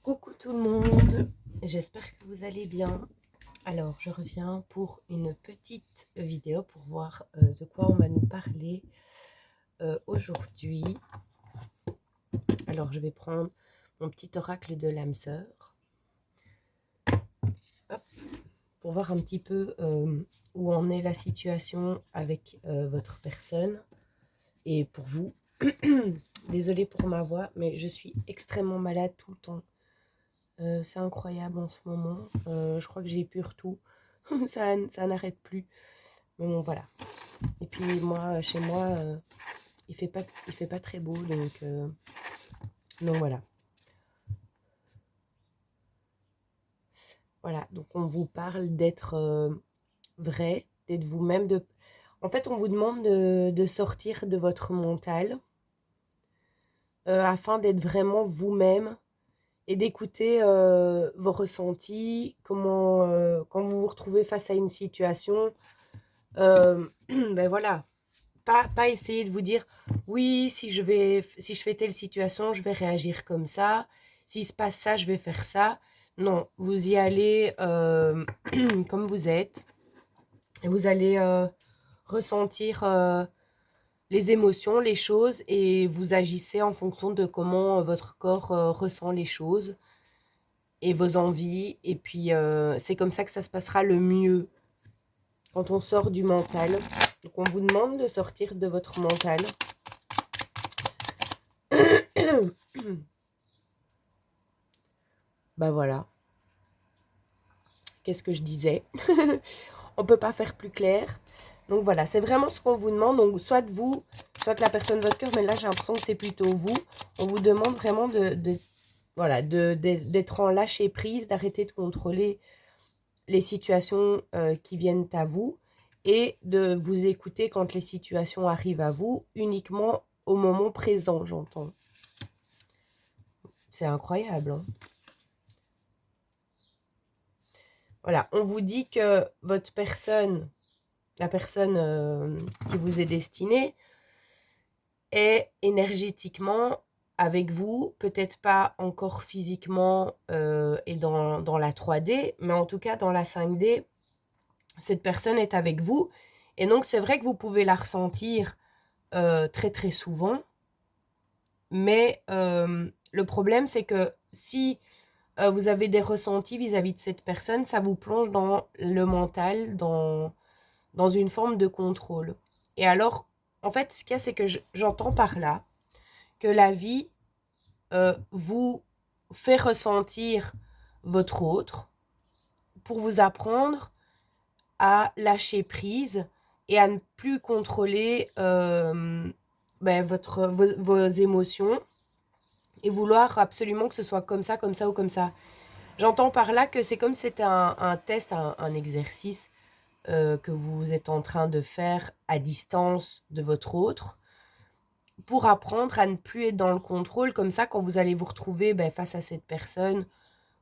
Coucou tout le monde, j'espère que vous allez bien. Alors, je reviens pour une petite vidéo pour voir de quoi on va nous parler aujourd'hui. Alors, je vais prendre mon petit oracle de l'âme sœur pour voir un petit peu où en est la situation avec votre personne et pour vous. Désolée pour ma voix, mais je suis extrêmement malade tout le temps. C'est incroyable en ce moment. Je crois que j'ai pur tout. ça n'arrête plus. Mais bon, voilà. Et puis moi, chez moi, il fait pas très beau, donc voilà. Voilà, donc on vous parle d'être vrai, d'être vous-même. En fait, on vous demande de sortir de votre mental afin d'être vraiment vous-même et d'écouter vos ressentis, quand vous vous retrouvez face à une situation, ben voilà, pas essayer de vous dire oui, si je fais telle situation, je vais réagir comme ça. S'il se passe ça, je vais faire ça. Non, vous y allez comme vous êtes. Et vous allez ressentir les émotions, les choses, et vous agissez en fonction de comment votre corps ressent les choses et vos envies. Et puis, c'est comme ça que ça se passera le mieux quand on sort du mental. Donc, on vous demande de sortir de votre mental. Bah voilà. Qu'est-ce que je disais? On peut pas faire plus clair. Donc voilà, c'est vraiment ce qu'on vous demande. Donc soit vous, soit la personne de votre cœur, mais là j'ai l'impression que c'est plutôt vous. On vous demande vraiment voilà, d'être en lâcher prise, d'arrêter de contrôler les situations qui viennent à vous et de vous écouter quand les situations arrivent à vous, uniquement au moment présent, j'entends. C'est incroyable, hein? Voilà, on vous dit que votre personne, la personne qui vous est destinée, est énergétiquement avec vous, peut-être pas encore physiquement et dans la 3D, mais en tout cas dans la 5D, cette personne est avec vous. Et donc c'est vrai que vous pouvez la ressentir très très souvent, mais le problème c'est que si vous avez des ressentis vis-à-vis de cette personne, ça vous plonge dans le mental, dans une forme de contrôle. Et alors, en fait, ce qu'il y a, c'est que j'entends par là que la vie vous fait ressentir votre autre pour vous apprendre à lâcher prise et à ne plus contrôler vos émotions et vouloir absolument que ce soit comme ça ou comme ça. J'entends par là que c'est comme si c'était un test, un exercice que vous êtes en train de faire à distance de votre autre pour apprendre à ne plus être dans le contrôle. Comme ça, quand vous allez vous retrouver face à cette personne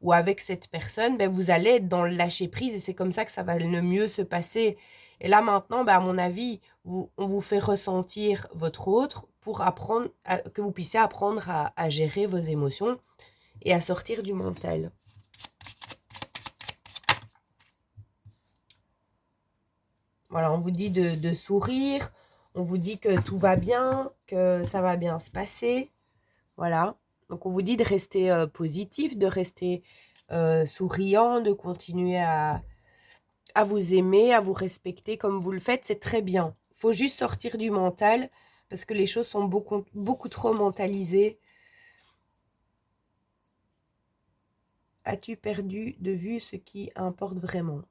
ou avec cette personne, vous allez être dans le lâcher prise et c'est comme ça que ça va le mieux se passer. Et là maintenant, à mon avis, on vous fait ressentir votre autre pour apprendre que vous puissiez apprendre à gérer vos émotions et à sortir du mental. Voilà, on vous dit de sourire, on vous dit que tout va bien, que ça va bien se passer. Voilà. Donc, on vous dit de rester positif, de rester souriant, de continuer à vous aimer, à vous respecter comme vous le faites. C'est très bien. Il faut juste sortir du mental parce que les choses sont beaucoup, beaucoup trop mentalisées. As-tu perdu de vue ce qui importe vraiment?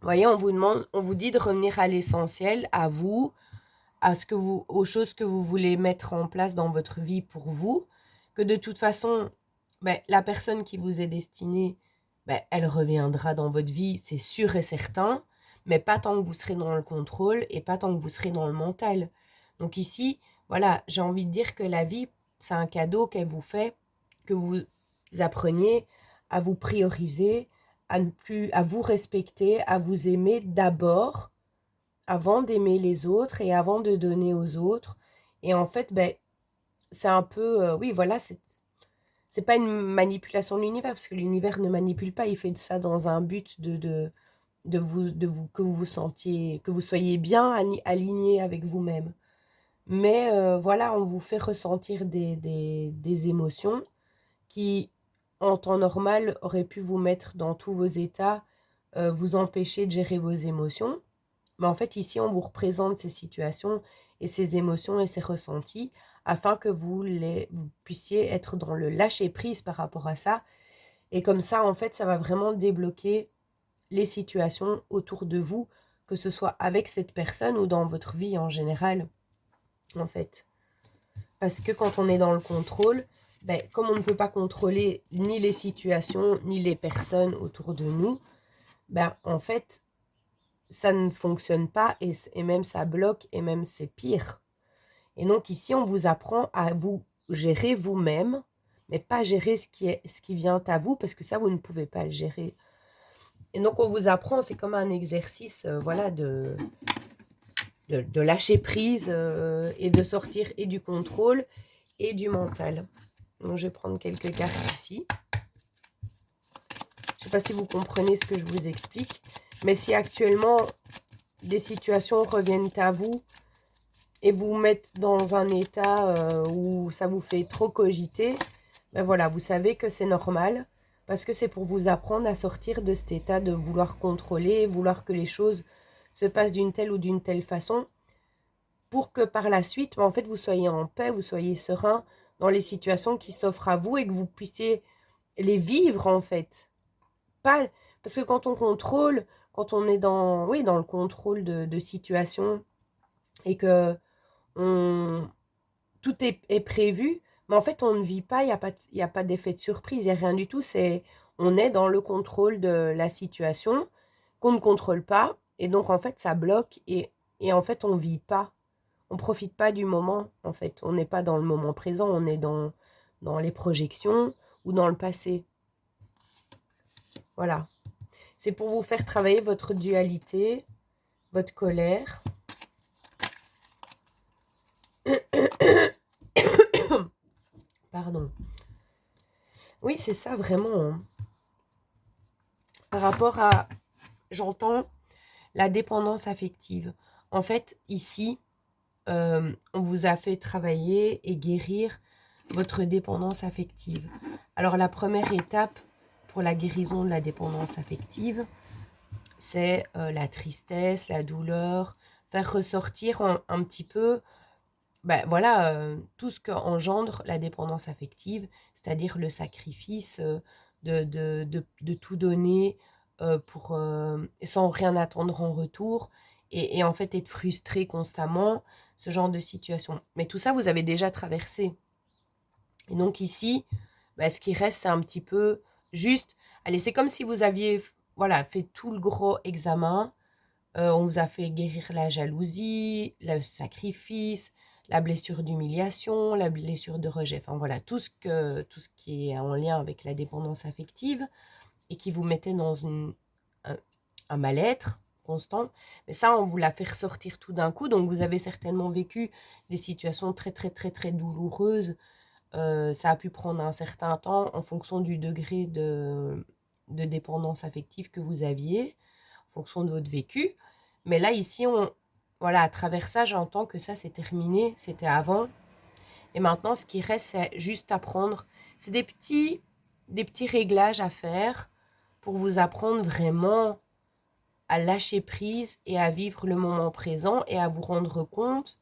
Vous voyez, on vous demande, on vous dit de revenir à l'essentiel, à vous, aux choses que vous voulez mettre en place dans votre vie pour vous, que de toute façon, la personne qui vous est destinée, elle reviendra dans votre vie, c'est sûr et certain, mais pas tant que vous serez dans le contrôle et pas tant que vous serez dans le mental. Donc ici, voilà, j'ai envie de dire que la vie, c'est un cadeau qu'elle vous fait, que vous appreniez à vous prioriser, à vous respecter, à vous aimer d'abord, avant d'aimer les autres et avant de donner aux autres. Et en fait, c'est un peu, oui, voilà, c'est pas une manipulation de l'univers, parce que l'univers ne manipule pas, il fait ça dans un but que vous vous sentiez, que vous soyez bien aligné avec vous-même. Mais voilà, on vous fait ressentir des émotions qui, en temps normal, auraient pu vous mettre dans tous vos états, vous empêcher de gérer vos émotions. Mais en fait, ici, on vous représente ces situations et ces émotions et ces ressentis afin que vous puissiez être dans le lâcher-prise par rapport à ça. Et comme ça, en fait, ça va vraiment débloquer les situations autour de vous, que ce soit avec cette personne ou dans votre vie en général, en fait. Parce que quand on est dans le contrôle, ben, comme on ne peut pas contrôler ni les situations, ni les personnes autour de nous, ben, en fait, ça ne fonctionne pas et même ça bloque et même c'est pire. Et donc ici, on vous apprend à vous gérer vous-même, mais pas gérer ce qui vient à vous, parce que ça, vous ne pouvez pas le gérer. Et donc, on vous apprend, c'est comme un exercice, voilà, de lâcher prise et de sortir et du contrôle et du mental. Donc, je vais prendre quelques cartes ici. Je ne sais pas si vous comprenez ce que je vous explique, mais si actuellement des situations reviennent à vous et vous mettent dans un état où ça vous fait trop cogiter, ben voilà, vous savez que c'est normal, parce que c'est pour vous apprendre à sortir de cet état de vouloir contrôler, vouloir que les choses se passent d'une telle ou d'une telle façon, pour que par la suite, ben en fait, vous soyez en paix, vous soyez serein dans les situations qui s'offrent à vous et que vous puissiez les vivre, en fait. Pas, parce que quand on contrôle, quand on est dans, oui, dans le contrôle de situations et que tout est prévu, mais en fait, on ne vit pas, il y a pas d'effet de surprise, il n'y a rien du tout. On est dans le contrôle de la situation qu'on ne contrôle pas, et donc en fait, ça bloque, et en fait, on ne vit pas. On ne profite pas du moment, en fait. On n'est pas dans le moment présent, on est dans les projections ou dans le passé. Voilà. C'est pour vous faire travailler votre dualité, votre colère. Pardon. Oui, c'est ça vraiment. Hein. Par rapport à, j'entends, la dépendance affective. En fait, ici, on vous a fait travailler et guérir votre dépendance affective. Alors, la première étape pour la guérison de la dépendance affective, c'est la tristesse, la douleur, faire ressortir un petit peu, ben voilà, tout ce qu'engendre la dépendance affective, c'est-à-dire le sacrifice de tout donner sans rien attendre en retour, et en fait être frustré constamment, ce genre de situation. Mais tout ça, vous avez déjà traversé. Et donc ici, ben, ce qui reste, c'est un petit peu juste, allez, c'est comme si vous aviez voilà, fait tout le gros examen. On vous a fait guérir la jalousie, le sacrifice, la blessure d'humiliation, la blessure de rejet. Enfin voilà, tout ce qui est en lien avec la dépendance affective et qui vous mettait dans un mal-être constant. Mais ça, on vous l'a fait ressortir tout d'un coup. Donc vous avez certainement vécu des situations très très très très douloureuses. Ça a pu prendre un certain temps en fonction du degré de dépendance affective que vous aviez, en fonction de votre vécu. Mais là, ici, voilà, à travers ça, j'entends que ça, c'est terminé, c'était avant. Et maintenant, ce qui reste, c'est juste apprendre. C'est des petits réglages à faire pour vous apprendre vraiment à lâcher prise et à vivre le moment présent et à vous rendre compte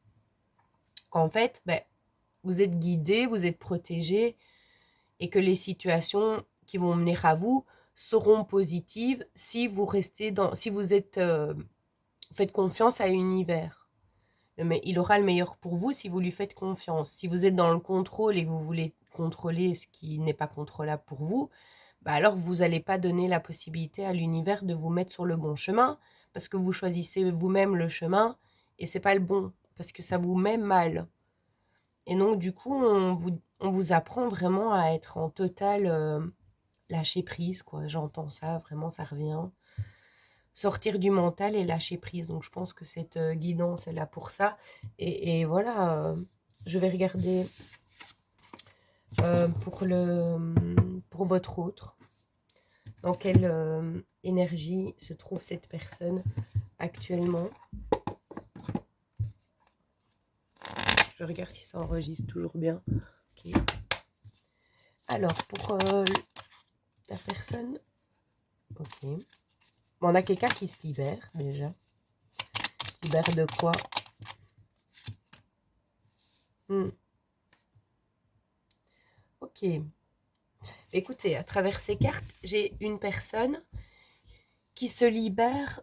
qu'en fait, ben, vous êtes guidé, vous êtes protégé, et que les situations qui vont mener à vous seront positives si vous si vous faites confiance à l'univers. Mais il aura le meilleur pour vous si vous lui faites confiance. Si vous êtes dans le contrôle et que vous voulez contrôler ce qui n'est pas contrôlable pour vous, bah alors vous n'allez pas donner la possibilité à l'univers de vous mettre sur le bon chemin, parce que vous choisissez vous-même le chemin et c'est pas le bon, parce que ça vous met mal. Et donc du coup, on vous apprend vraiment à être en total lâcher prise, quoi. J'entends ça, vraiment, ça revient. Sortir du mental et lâcher prise. Donc je pense que cette guidance est là pour ça. Et voilà, je vais regarder pour votre autre. Dans quelle énergie se trouve cette personne actuellement? Je regarde si ça enregistre toujours bien. Ok. Alors, pour la personne... Ok. Bon, on a quelqu'un qui se libère, déjà. Se libère de quoi? Ok. Écoutez, à travers ces cartes, j'ai une personne qui se libère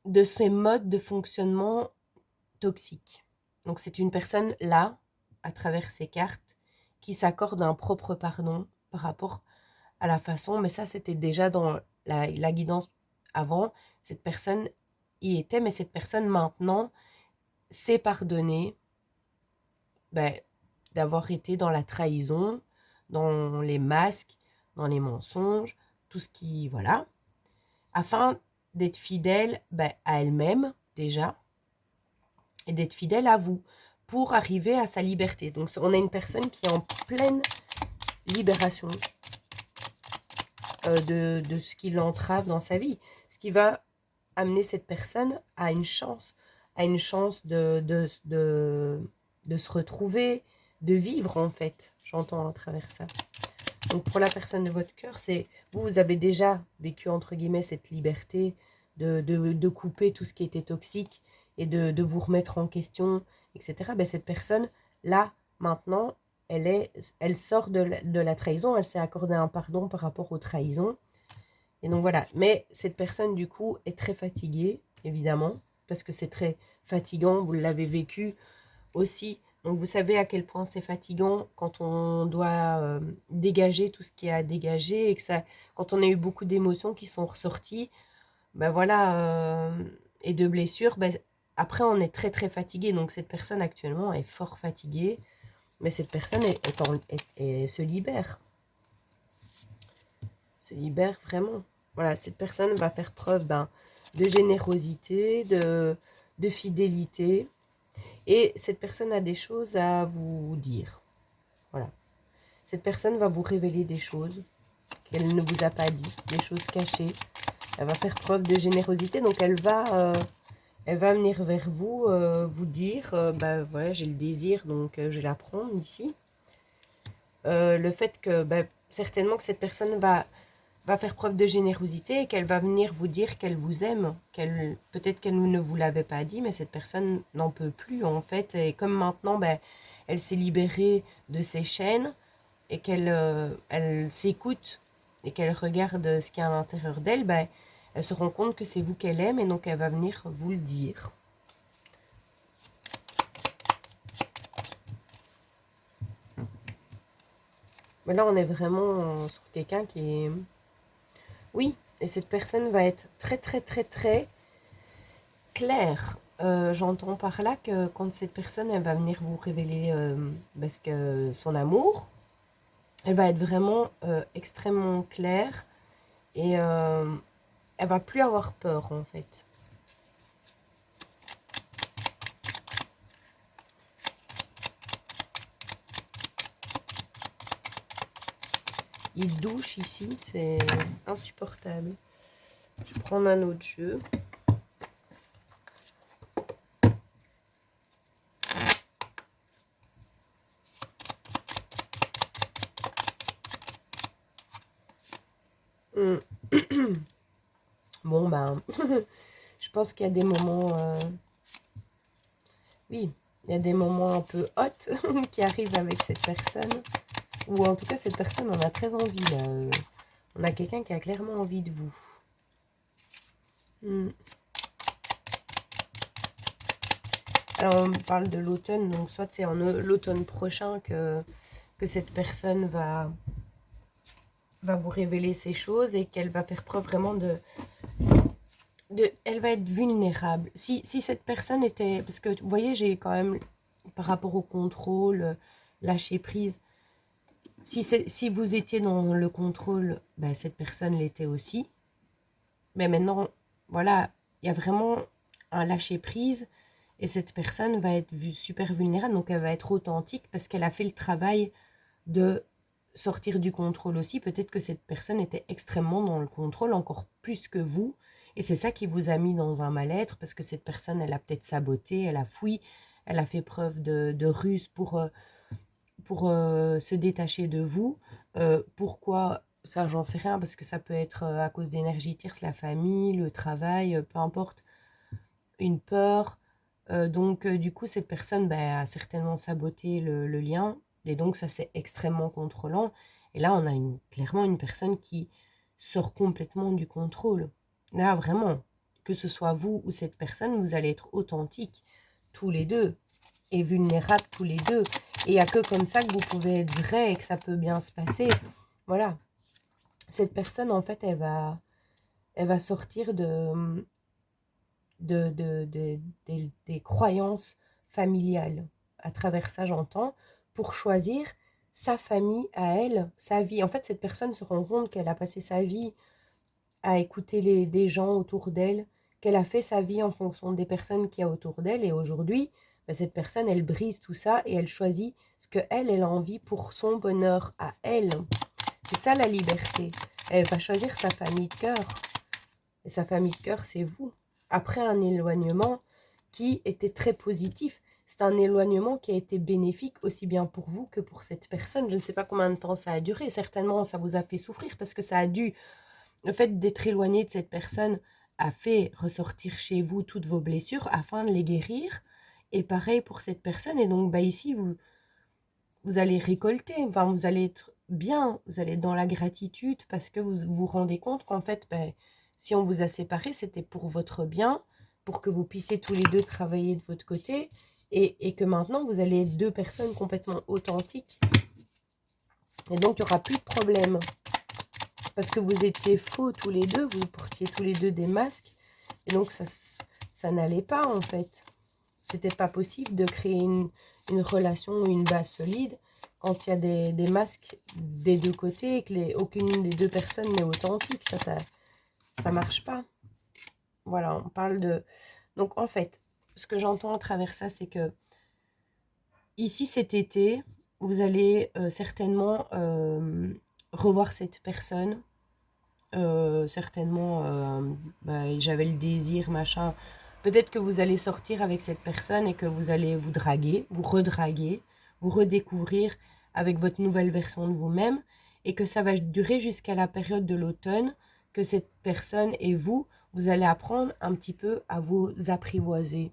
de ces modes de fonctionnement toxiques. Donc, c'est une personne là, à travers ces cartes, qui s'accorde un propre pardon par rapport à la façon, mais ça, c'était déjà dans la guidance avant. Cette personne y était, mais cette personne maintenant s'est pardonnée d'avoir été dans la trahison, dans les masques, dans les mensonges, tout ce qui... Voilà. Afin d'être fidèle à elle-même, déjà, et d'être fidèle à vous, pour arriver à sa liberté. Donc, on a une personne qui est en pleine libération de ce qui l'entrave dans sa vie. Ce qui va amener cette personne à une chance de se retrouver, de vivre en fait, j'entends à travers ça. Donc pour la personne de votre cœur, c'est vous avez déjà vécu entre guillemets cette liberté de couper tout ce qui était toxique et de vous remettre en question, etc. Cette personne, là, maintenant, elle sort de la trahison, elle s'est accordé un pardon par rapport aux trahisons. Et donc voilà, mais cette personne du coup est très fatiguée, évidemment, parce que c'est très fatigant, vous l'avez vécu aussi. Donc vous savez à quel point c'est fatigant quand on doit dégager tout ce qui est à dégager et que ça, quand on a eu beaucoup d'émotions qui sont ressorties, voilà, et de blessures, après on est très très fatigué. Donc cette personne actuellement est fort fatiguée, mais cette personne se libère. Se libère vraiment. Voilà, cette personne va faire preuve de générosité, de fidélité. Et cette personne a des choses à vous dire. Voilà. Cette personne va vous révéler des choses qu'elle ne vous a pas dit, des choses cachées. Elle va faire preuve de générosité, donc elle va venir vers vous, vous dire, voilà, j'ai le désir, donc je la prends ici. Le fait que, certainement que cette personne va faire preuve de générosité et qu'elle va venir vous dire qu'elle vous aime, peut-être qu'elle ne vous l'avait pas dit, mais cette personne n'en peut plus en fait. Et comme maintenant, elle s'est libérée de ses chaînes et qu'elle elle s'écoute et qu'elle regarde ce qu'il y a à l'intérieur d'elle, elle se rend compte que c'est vous qu'elle aime et donc elle va venir vous le dire. Mais là, on est vraiment sur quelqu'un qui est... Oui, et cette personne va être très, très, très, très claire. J'entends par là que quand cette personne, elle va venir vous révéler son amour, elle va être vraiment extrêmement claire et elle va plus avoir peur en fait. Il douche ici, c'est insupportable. Je vais prendre un autre jeu. Bon, je pense qu'il y a des moments... Oui, il y a des moments un peu hot qui arrivent avec cette personne. Ou en tout cas, cette personne en a très envie. Là. On a quelqu'un qui a clairement envie de vous. Alors, on parle de l'automne, donc soit c'est en l'automne prochain que cette personne va vous révéler ces choses et qu'elle va faire preuve vraiment elle va être vulnérable. Si cette personne était... Parce que, vous voyez, j'ai quand même, par rapport au contrôle, lâcher prise, si vous étiez dans le contrôle, cette personne l'était aussi. Mais maintenant, voilà, il y a vraiment un lâcher prise et cette personne va être super vulnérable, donc elle va être authentique parce qu'elle a fait le travail de sortir du contrôle aussi. Peut-être que cette personne était extrêmement dans le contrôle, encore plus que vous. Et c'est ça qui vous a mis dans un mal-être, parce que cette personne, elle a peut-être saboté, elle a fui, elle a fait preuve de ruse pour se détacher de vous. Pourquoi? Ça, j'en sais rien, parce que ça peut être à cause d'énergie tierce, la famille, le travail, peu importe, une peur. Donc, du coup, cette personne a certainement saboté le lien. Et donc, ça, c'est extrêmement contrôlant. Et là, on a clairement une personne qui sort complètement du contrôle. Là, vraiment, que ce soit vous ou cette personne, vous allez être authentiques tous les deux et vulnérables tous les deux. Et il n'y a que comme ça que vous pouvez être vrai et que ça peut bien se passer. Voilà. Cette personne, en fait, elle va sortir des croyances familiales. À travers ça, j'entends, pour choisir sa famille à elle, sa vie. En fait, cette personne se rend compte qu'elle a passé sa vie à écouter des gens autour d'elle, qu'elle a fait sa vie en fonction des personnes qu'il y a autour d'elle. Et aujourd'hui, cette personne, elle brise tout ça et elle choisit ce qu'elle, elle a envie pour son bonheur à elle. C'est ça la liberté. Elle va choisir sa famille de cœur. Et sa famille de cœur, c'est vous. Après un éloignement qui était très positif. C'est un éloignement qui a été bénéfique aussi bien pour vous que pour cette personne. Je ne sais pas combien de temps ça a duré. Certainement, ça vous a fait souffrir parce que ça a dû... Le fait d'être éloigné de cette personne a fait ressortir chez vous toutes vos blessures afin de les guérir. Et pareil pour cette personne. Et donc, ici, vous allez récolter. Enfin, vous allez être bien. Vous allez être dans la gratitude parce que vous vous rendez compte qu'en fait, si on vous a séparés, c'était pour votre bien, pour que vous puissiez tous les deux travailler de votre côté. Et que maintenant, vous allez être deux personnes complètement authentiques. Et donc, il n'y aura plus de problème. Parce que vous étiez faux tous les deux, vous portiez tous les deux des masques. Et donc, ça n'allait pas, en fait. C'était pas possible de créer une relation ou une base solide quand il y a des masques des deux côtés et que aucune des deux personnes n'est authentique. Ça marche pas. Voilà, on parle de... Donc, en fait, ce que j'entends à travers ça, c'est que ici, cet été, vous allez certainement revoir cette personne. Certainement, j'avais le désir, machin. Peut-être que vous allez sortir avec cette personne et que vous allez vous draguer, vous redécouvrir avec votre nouvelle version de vous-même et que ça va durer jusqu'à la période de l'automne, que cette personne et vous, vous allez apprendre un petit peu à vous apprivoiser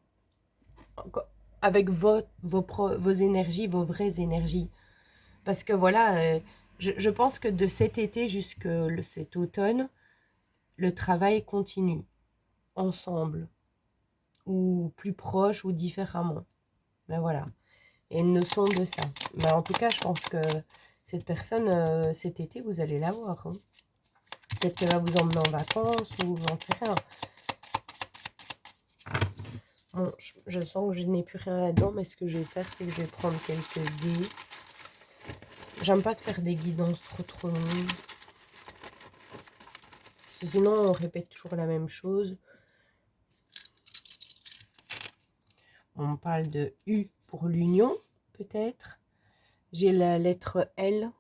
avec vos énergies, vos vraies énergies. Parce que voilà, je pense que de cet été jusqu'à cet automne, le travail continue, ensemble, ou plus proche, ou différemment. Mais voilà, il y a une notion de ça. Mais en tout cas, je pense que cette personne, cet été, vous allez la voir. Hein. Peut-être qu'elle va vous emmener en vacances, ou j'en sais rien. Bon, je sens que je n'ai plus rien là-dedans, mais ce que je vais faire, c'est que je vais prendre quelques dés. J'aime pas de faire des guidances trop longues. Sinon, on répète toujours la même chose. On parle de U pour l'union, peut-être. J'ai la lettre L.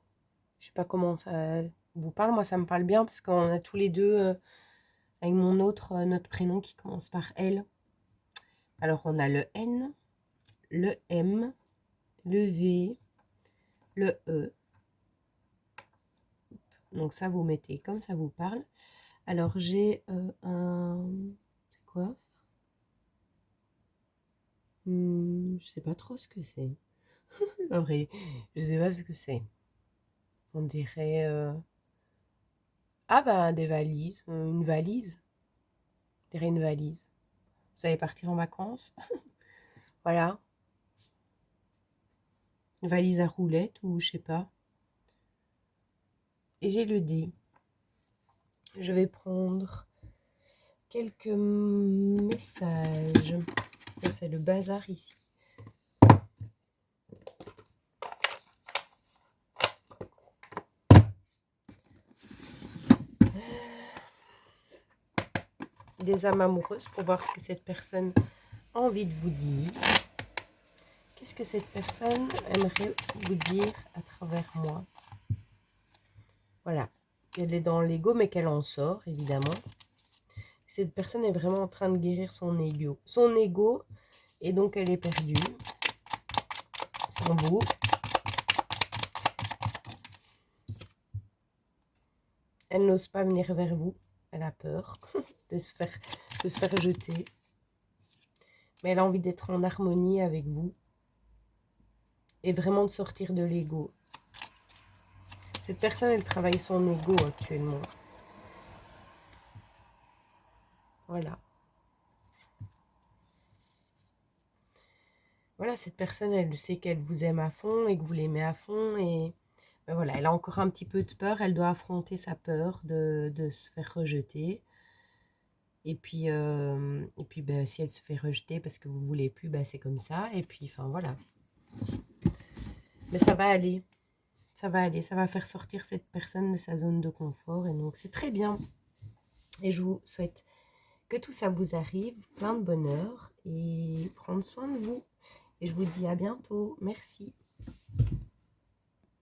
Je sais pas comment ça vous parle. Moi, ça me parle bien parce qu'on a tous les deux, avec notre prénom qui commence par L. Alors, on a le N, le M, le V, le E. Donc, ça, vous mettez comme ça vous parle. Alors, j'ai un... C'est quoi ça? Je sais pas trop ce que c'est. En vrai, je sais pas ce que c'est. On dirait... Ah des valises. Une valise. On dirait une valise. Vous allez partir en vacances. Voilà. Une valise à roulettes ou je sais pas. Et j'ai le dé. Je vais prendre quelques messages. C'est le bazar ici. Des âmes amoureuses pour voir ce que cette personne a envie de vous dire. Qu'est-ce que cette personne aimerait vous dire à travers moi? Voilà. Elle est dans l'ego, mais qu'elle en sort, évidemment. Cette personne est vraiment en train de guérir son ego. Son ego, et donc elle est perdue. Sans vous. Elle n'ose pas venir vers vous. Elle a peur de se faire jeter. Mais elle a envie d'être en harmonie avec vous. Et vraiment de sortir de l'ego. Cette personne, elle travaille son ego actuellement. Voilà. Voilà, cette personne, elle sait qu'elle vous aime à fond et que vous l'aimez à fond. Et ben voilà, elle a encore un petit peu de peur. Elle doit affronter sa peur de se faire rejeter. Et puis ben, si elle se fait rejeter parce que vous ne voulez plus, ben, c'est comme ça. Et puis, enfin, voilà. Mais ça va aller. Ça va aller. Ça va faire sortir cette personne de sa zone de confort. Et donc, c'est très bien. Et je vous souhaite que tout ça vous arrive, plein de bonheur et prendre soin de vous. Et je vous dis à bientôt. Merci.